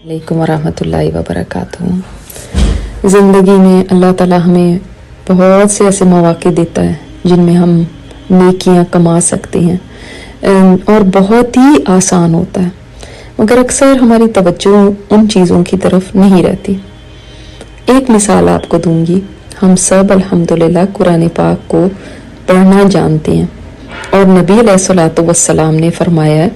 अलैकुम वरहमतुल्लाहि वबरकातुहू। ज़िंदगी में अल्लाह ताला हमें बहुत से ऐसे मौक़े देता है जिनमें हम नेकियां कमा सकते हैं और बहुत ही आसान होता है, मगर अक्सर हमारी तवज्जो उन चीज़ों की तरफ नहीं रहती। एक मिसाल आपको दूंगी। हम सब अल्हम्दुलिल्लाह कुरान पाक को पढ़ना जानते हैं और नबी अलैहिस्सलातु वस्सलाम ने फरमाया है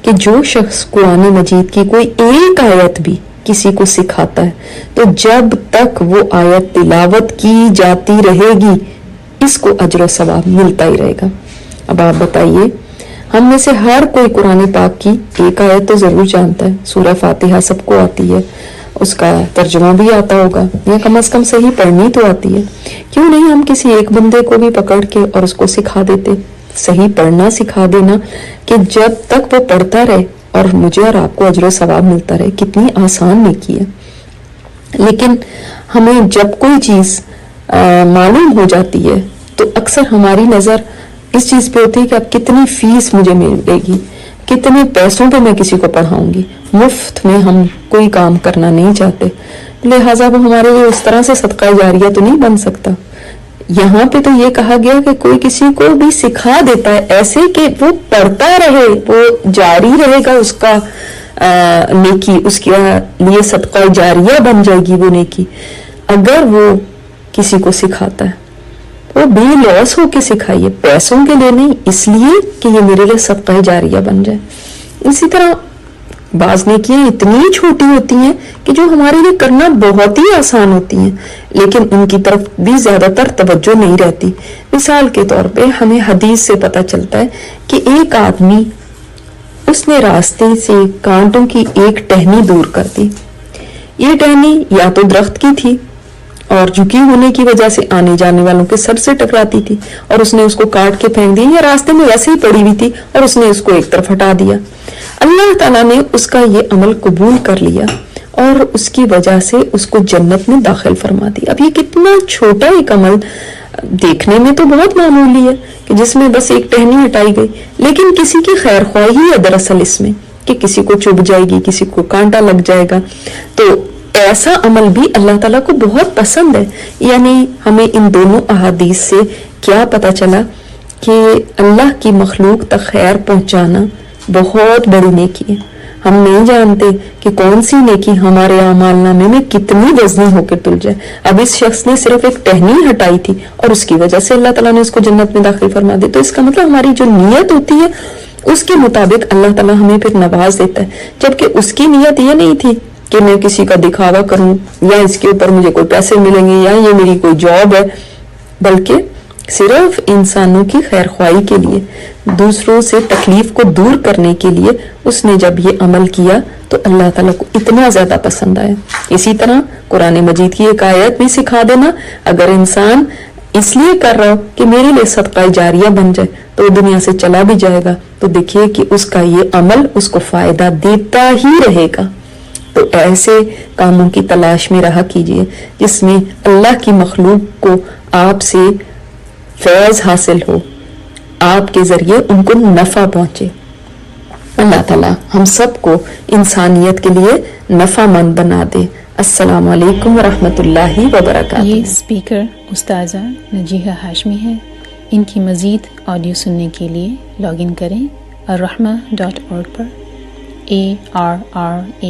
कि जो शख्स कुरान मजीद की कोई एक आयत भी किसी को सिखाता है तो जब तक वो आयत तिलावत की जाती रहेगी इसको अजर व सवाब मिलता ही रहेगा। अब आप बताइए, हम में से हर कोई कुरान पाक की एक आयत तो जरूर जानता है। सूरह फातिहा सबको आती है, उसका तर्जुमा भी आता होगा या कम से कम सही पढ़नी तो आती है। क्यों नहीं हम किसी एक बंदे को भी पकड़ के और उसको सिखा देते, सही पढ़ना सिखा देना, कि जब तक वो पढ़ता रहे और मुझे और आपको अजर सवाब मिलता रहे। कितनी आसान नेकी है। लेकिन हमें जब कोई चीज मालूम हो जाती है तो अक्सर हमारी नजर इस चीज पे होती है कि अब कितनी फीस मुझे मिलेगी, कितने पैसों पे मैं किसी को पढ़ाऊंगी। मुफ्त में हम कोई काम करना नहीं चाहते, लिहाजा वो हमारे लिए उस तरह से सदका जारिया तो नहीं बन सकता। यहाँ पे तो ये कहा गया कि कोई किसी को भी सिखा देता है ऐसे कि वो पढ़ता रहे, वो जारी रहेगा, उसका नेकी उसके लिए सदका जारिया बन जाएगी वो नेकी। अगर वो किसी को सिखाता है वो बे लॉस होके सिखाइए, पैसों के लिए नहीं, इसलिए कि ये मेरे लिए सदका जारिया बन जाए। इसी तरह बाज नेकियां इतनी छोटी होती हैं कि जो हमारे लिए करना बहुत ही आसान होती हैं, लेकिन उनकी तरफ भी ज्यादातर तवज्जो नहीं रहती। मिसाल के तौर पे हमें हदीस से पता चलता है कि एक आदमी, उसने रास्ते से कांटों की एक टहनी दूर कर दी। ये टहनी या तो दरख्त की थी और झुकी होने की वजह से आने जाने वालों के सर से टकराती थी और उसने उसको काट के फेंक दिया, या रास्ते में वैसे ही पड़ी हुई थी और उसने उसको एक तरफ हटा दिया। अल्लाह ताला ने उसका ये अमल कबूल कर लिया और उसकी वजह से उसको जन्नत में दाखिल फरमा दी। अब ये कितना छोटा एक अमल देखने में तो बहुत मामूली है कि जिसमें बस एक टहनी हटाई गई, लेकिन किसी की खैर ख्वाही है दरअसल इसमें कि किसी को चुभ जाएगी, किसी को कांटा लग जाएगा। तो ऐसा अमल भी अल्लाह ताला को बहुत पसंद है। यानी हमें इन दोनों अहादीस से क्या पता चला कि अल्लाह की मखलूक तक खैर पहुंचाना बहुत बड़ी नेकी है। हम नहीं जानते कि कौन सी नेकी हमारे अमाल नामे में कितनी वजनी होकर तुल जाए। अब इस शख्स ने सिर्फ एक टहनी हटाई थी और उसकी वजह से अल्लाह ताला ने उसको जन्नत में दाखिल फरमा दी। तो इसका मतलब हमारी जो नीयत होती है उसके मुताबिक अल्लाह ताला हमें फिर नवाज देता है, जबकि उसकी नीयत ये नहीं थी कि मैं किसी का दिखावा करूं या इसके ऊपर मुझे कोई पैसे मिलेंगे या ये मेरी कोई जॉब है, बल्कि सिर्फ इंसानों की खैर ख्वाही के लिए, दूसरों से तकलीफ को दूर करने के लिए उसने जब ये अमल किया तो अल्लाह ताला को इतना ज्यादा पसंद आया। इसी तरह कुरान मजीद की एक आयत भी सिखा देना, अगर इंसान इसलिए कर रहा हो कि मेरे लिए सदका जारिया बन जाए तो वो दुनिया से चला भी जाएगा, तो देखिए कि उसका ये अमल उसको फायदा देता ही रहेगा। तो ऐसे कामों की तलाश में रहा कीजिए जिसमें अल्लाह की मखलूक को आपसे फैज हासिल हो, आपके जरिए उनको नफा पहुंचे। अल्लाह ताला हम सबको इंसानियत के लिए नफामंद बना दे। अस्सलाम वालेकुम रहमतुल्लाहि व बरकातुहू। ये स्पीकर उस्ताजा नजीहा हाशमी है। इनकी मज़ीद ऑडियो सुनने के लिए लॉगिन करें arrahma.org पर arrahma.org।